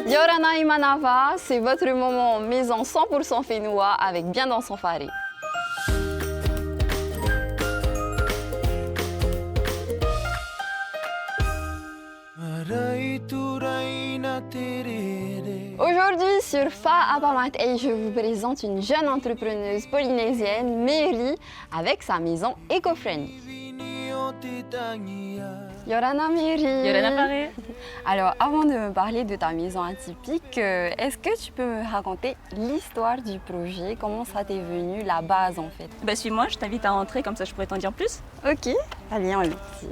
Yorana Imanava, c'est votre moment maison 100% fénois avec bien dans son faré. Aujourd'hui sur Fa Apamat et je vous présente une jeune entrepreneuse polynésienne, Mary, avec sa maison éco-friendly. Yorana Mary. Yorana Paré. Alors, avant de me parler de ta maison atypique, est-ce que tu peux me raconter l'histoire du projet? Comment ça t'est venu, la base en fait? Bah suis-moi, je t'invite à entrer, comme ça je pourrais t'en dire plus. Ok, allez, on est parti.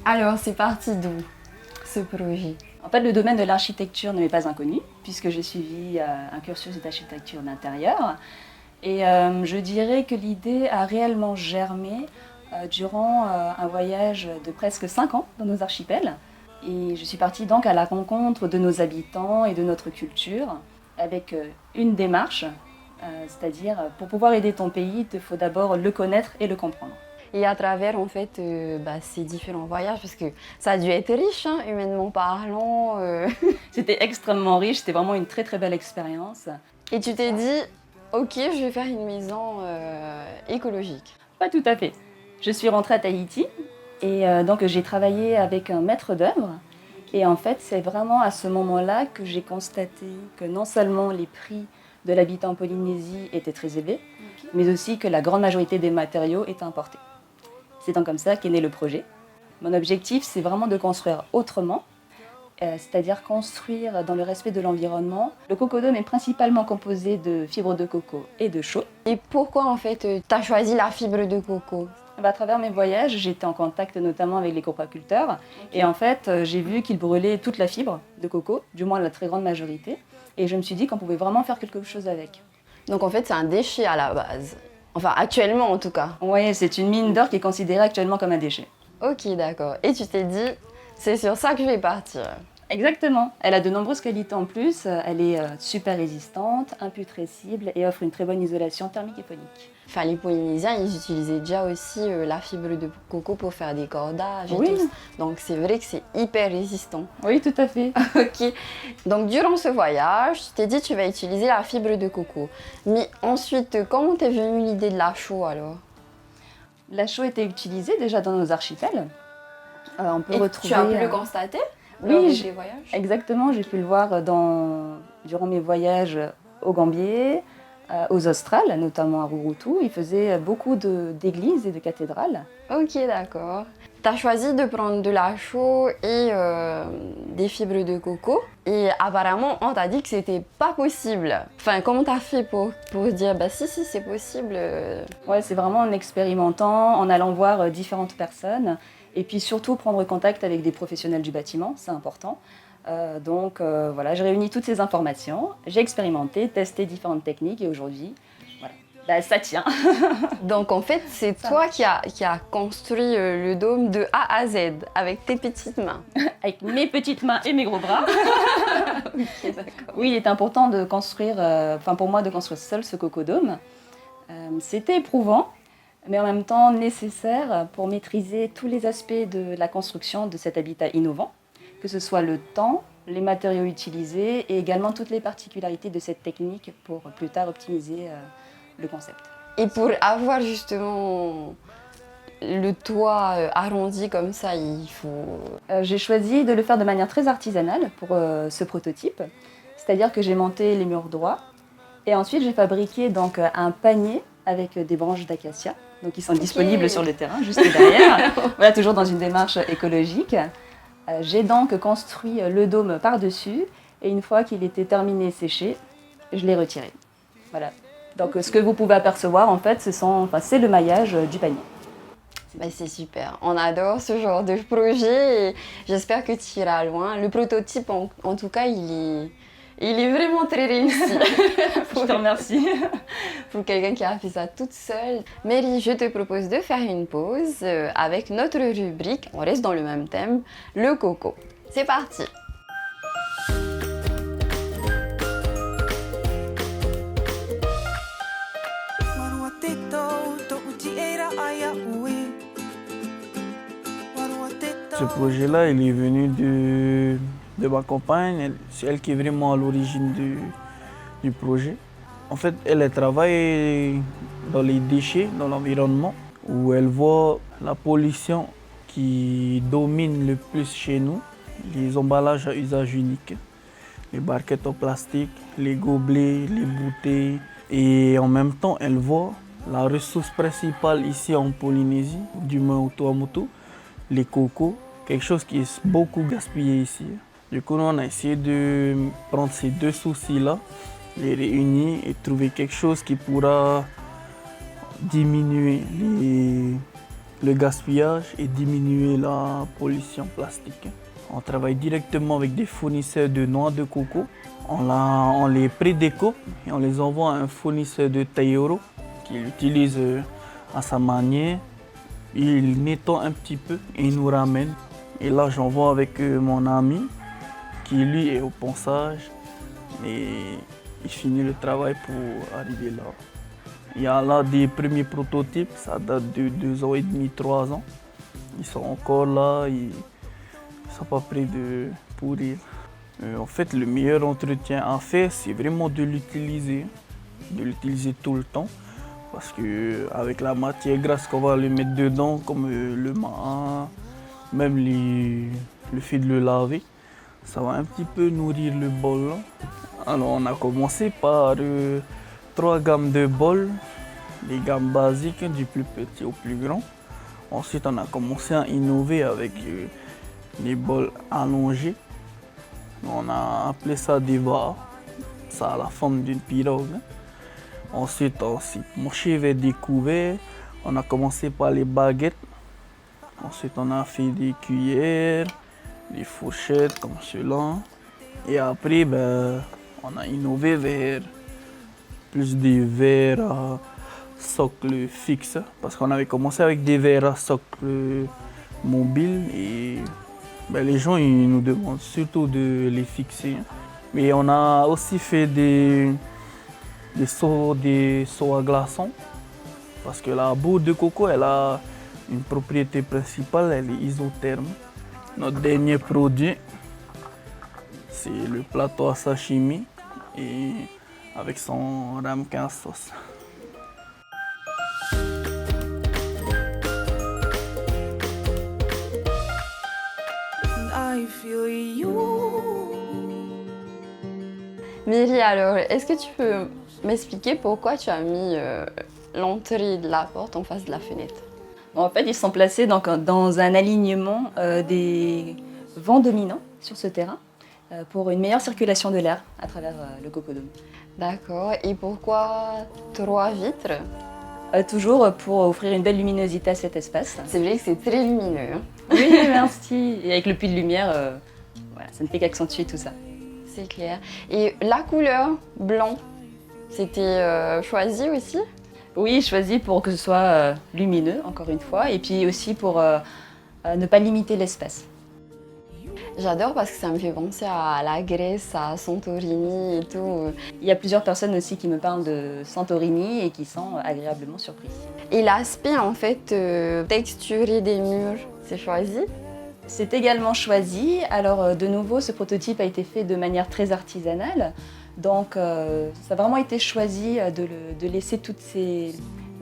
Alors, c'est parti d'où ce projet? En fait, le domaine de l'architecture ne m'est pas inconnu, puisque j'ai suivi un cursus d'architecture d'intérieur. Et je dirais que l'idée a réellement germé durant un voyage de presque 5 ans dans nos archipels. Et je suis partie donc à la rencontre de nos habitants et de notre culture, avec une démarche, c'est-à-dire pour pouvoir aider ton pays, il faut d'abord le connaître et le comprendre. Et à travers en fait ces différents voyages, parce que ça a dû être riche, hein, humainement parlant. C'était extrêmement riche, c'était vraiment une très très belle expérience. Et tu t'es dit, ok, je vais faire une maison écologique. Pas tout à fait. Je suis rentrée à Tahiti et donc j'ai travaillé avec un maître d'œuvre. Et en fait, c'est vraiment à ce moment-là que j'ai constaté que non seulement les prix de l'habitat en Polynésie étaient très élevés, mais aussi que la grande majorité des matériaux étaient importés. C'est donc comme ça qu'est né le projet. Mon objectif, c'est vraiment de construire autrement, c'est-à-dire construire dans le respect de l'environnement. Le cocodome est principalement composé de fibres de coco et de chaux. Et pourquoi en fait tu as choisi la fibre de coco? À travers mes voyages, j'étais en contact notamment avec les coproculteurs. Et en fait, j'ai vu qu'ils brûlaient toute la fibre de coco, du moins la très grande majorité. Et je me suis dit qu'on pouvait vraiment faire quelque chose avec. Donc en fait, c'est un déchet à la base. Enfin, actuellement en tout cas. Oui, c'est une mine d'or qui est considérée actuellement comme un déchet. Ok, d'accord. Et tu t'es dit, c'est sur ça que je vais partir. Exactement. Elle a de nombreuses qualités en plus. Elle est super résistante, imputrescible et offre une très bonne isolation thermique et phonique. Enfin, les Polynésiens, ils utilisaient déjà aussi la fibre de coco pour faire des cordages et Oui. tout. Donc c'est vrai que c'est hyper résistant. Oui, tout à fait. Ok. Donc durant ce voyage, tu t'es dit tu vas utiliser la fibre de coco. Mais ensuite, comment t'es venue l'idée de la chaux alors? La chaux était utilisée déjà dans nos archipels. On peut et retrouver. Tu as pu le constater? Oui, j'ai voyages. Exactement. J'ai pu le voir durant mes voyages au Gambier, aux Australes, notamment à Rurutu. Ils faisaient beaucoup d'églises et de cathédrales. Ok, d'accord. Tu as choisi de prendre de la chaux et des fibres de coco. Et apparemment, on t'a dit que c'était pas possible. Enfin, comment t'as fait pour dire, bah si, c'est possible Ouais, c'est vraiment en expérimentant, en allant voir différentes personnes. Et puis surtout prendre contact avec des professionnels du bâtiment, c'est important. Donc voilà, j'ai réuni toutes ces informations, j'ai expérimenté, testé différentes techniques et aujourd'hui, voilà, bah, ça tient. Donc en fait, c'est toi qui a construit le dôme de A à Z avec tes petites mains. Avec mes petites mains et mes gros bras. Ok, d'accord. Oui, il est important de construire, pour moi, de construire seul ce cocodome. C'était éprouvant, mais en même temps nécessaire pour maîtriser tous les aspects de la construction de cet habitat innovant, que ce soit le temps, les matériaux utilisés et également toutes les particularités de cette technique pour plus tard optimiser le concept. Et pour avoir justement le toit arrondi comme ça, il faut... J'ai choisi de le faire de manière très artisanale pour ce prototype, c'est-à-dire que j'ai monté les murs droits et ensuite j'ai fabriqué donc un panier avec des branches d'acacia, donc qui sont disponibles sur le terrain juste derrière. Voilà, toujours dans une démarche écologique. J'ai donc construit le dôme par-dessus et une fois qu'il était terminé et séché, je l'ai retiré. Voilà. Donc ce que vous pouvez apercevoir en fait, c'est le maillage du panier. Bah, c'est super, on adore ce genre de projet et j'espère que tu iras loin. Le prototype, en tout cas, il est vraiment très réussi. Je te remercie. Pour quelqu'un qui a fait ça toute seule. Mary, je te propose de faire une pause avec notre rubrique, on reste dans le même thème, le coco. C'est parti! Ce projet-là, il est venu de ma compagne. C'est elle qui est vraiment à l'origine du projet. En fait, elle travaille dans les déchets, dans l'environnement, où elle voit la pollution qui domine le plus chez nous, les emballages à usage unique, les barquettes en plastique, les gobelets, les bouteilles. Et en même temps, elle voit la ressource principale ici en Polynésie, du moins au Tuamotu, les cocos, quelque chose qui est beaucoup gaspillé ici. Du coup, on a essayé de prendre ces deux soucis-là, les réunir et trouver quelque chose qui pourra diminuer le gaspillage et diminuer la pollution plastique. On travaille directement avec des fournisseurs de noix de coco. On les prédécoupe et on les envoie à un fournisseur de Taïoro qui l'utilise à sa manière. Il nettoie un petit peu et il nous ramène. Et là, j'envoie avec mon ami qui lui est au ponçage et il finit le travail pour arriver là. Il y a là des premiers prototypes, ça date de 2 ans et demi, 3 ans. Ils sont encore là, ils ne sont pas prêts de pourrir. En fait, le meilleur entretien à faire, c'est vraiment de l'utiliser tout le temps. Parce qu'avec la matière grasse qu'on va le mettre dedans, comme le main, même le fait de le laver, ça va un petit peu nourrir le bol. Alors on a commencé par 3 gammes de bols, les gammes basiques du plus petit au plus grand. Ensuite on a commencé à innover avec les bols allongés. On a appelé ça des vares, ça a la forme d'une pirogue. Ensuite on s'est penché vers des couverts. On a commencé par les baguettes. Ensuite on a fait des cuillères, des fourchettes comme cela. Et après, on a innové vers plus des verres à socle fixe. Parce qu'on avait commencé avec des verres à socle mobile. Et les gens ils nous demandent surtout de les fixer. Mais on a aussi fait des seaux à glaçons. Parce que la boue de coco, elle a une propriété principale, elle est isotherme. Notre dernier produit, c'est le plateau à sashimi et avec son ramequin à sauce. Miri, alors, est-ce que tu peux m'expliquer pourquoi tu as mis l'entrée de la porte en face de la fenêtre? En fait, ils sont placés donc dans un alignement des vents dominants sur ce terrain pour une meilleure circulation de l'air à travers le cocodome. D'accord. Et pourquoi 3 vitres? Toujours pour offrir une belle luminosité à cet espace. C'est vrai que c'est très lumineux. Hein. Oui, merci. Et avec le puits de lumière, voilà, ça ne fait qu'accentuer tout ça. C'est clair. Et la couleur blanc, c'était choisi aussi? Oui, choisi pour que ce soit lumineux, encore une fois, et puis aussi pour ne pas limiter l'espace. J'adore parce que ça me fait penser à la Grèce, à Santorini et tout. Il y a plusieurs personnes aussi qui me parlent de Santorini et qui sont agréablement surpris. Et l'aspect en fait texturé des murs, c'est choisi? C'est également choisi. Alors de nouveau, ce prototype a été fait de manière très artisanale. Donc ça a vraiment été choisi de laisser toutes ces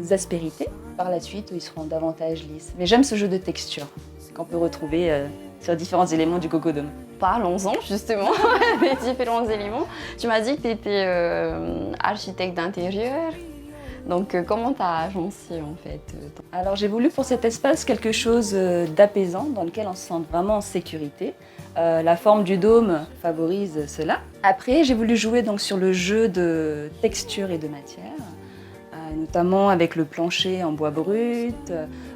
aspérités. Par la suite, ils seront davantage lisses. Mais j'aime ce jeu de texture qu'on peut retrouver sur différents éléments du cocodome. Parlons-en justement des différents éléments. Tu m'as dit que tu étais architecte d'intérieur. Donc comment tu as agencé en fait? Alors j'ai voulu pour cet espace quelque chose d'apaisant dans lequel on se sente vraiment en sécurité. La forme du dôme favorise cela. Après j'ai voulu jouer donc sur le jeu de texture et de matière, notamment avec le plancher en bois brut,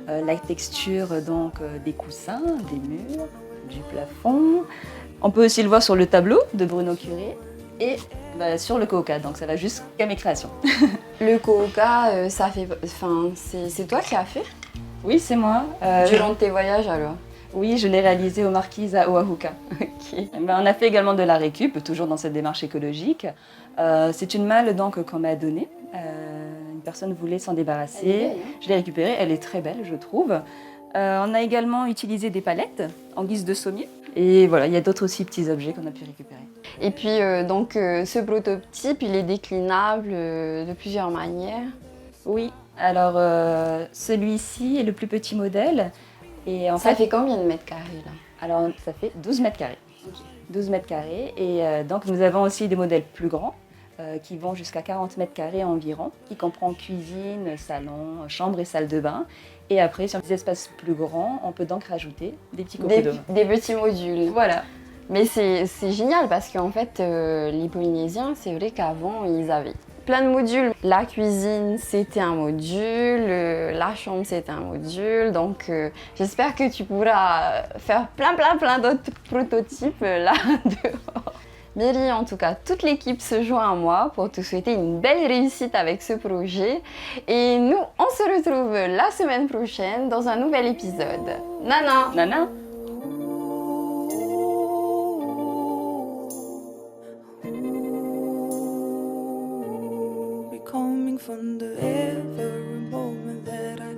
la texture donc des coussins, des murs, du plafond. On peut aussi le voir sur le tableau de Bruno Curé et sur le coca, donc ça va jusqu'à mes créations. Le coca, ça fait, c'est toi qui as fait? Oui, c'est moi. Durant tes voyages alors? Oui, je l'ai réalisé aux Marquises à Oahuka. Okay. On a fait également de la récup, toujours dans cette démarche écologique. C'est une malle donc qu'on m'a donnée. Une personne voulait s'en débarrasser. Elle est belle, hein? Je l'ai récupérée, elle est très belle, je trouve. On a également utilisé des palettes en guise de sommier. Et voilà, il y a d'autres aussi petits objets qu'on a pu récupérer. Et puis, ce prototype, il est déclinable de plusieurs manières. Oui, alors celui-ci est le plus petit modèle. Et en Ça fait, fait combien de mètres carrés là? alors ça fait 12 mètres carrés. 12 mètres carrés. Et donc nous avons aussi des modèles plus grands qui vont jusqu'à 40 mètres carrés environ, qui comprend cuisine, salon, chambre et salle de bain. Et après, sur des espaces plus grands, on peut donc rajouter des petits cocodos. Des petits modules. Voilà. Mais c'est génial parce qu'en fait, les Polynésiens, c'est vrai qu'avant, ils avaient plein de modules. La cuisine, c'était un module, la chambre, c'était un module. Donc, j'espère que tu pourras faire plein d'autres prototypes là dehors. Mary, en tout cas, toute l'équipe se joint à moi pour te souhaiter une belle réussite avec ce projet. Et nous, on se retrouve la semaine prochaine dans un nouvel épisode. Nana! Nana. Coming from the every moment that I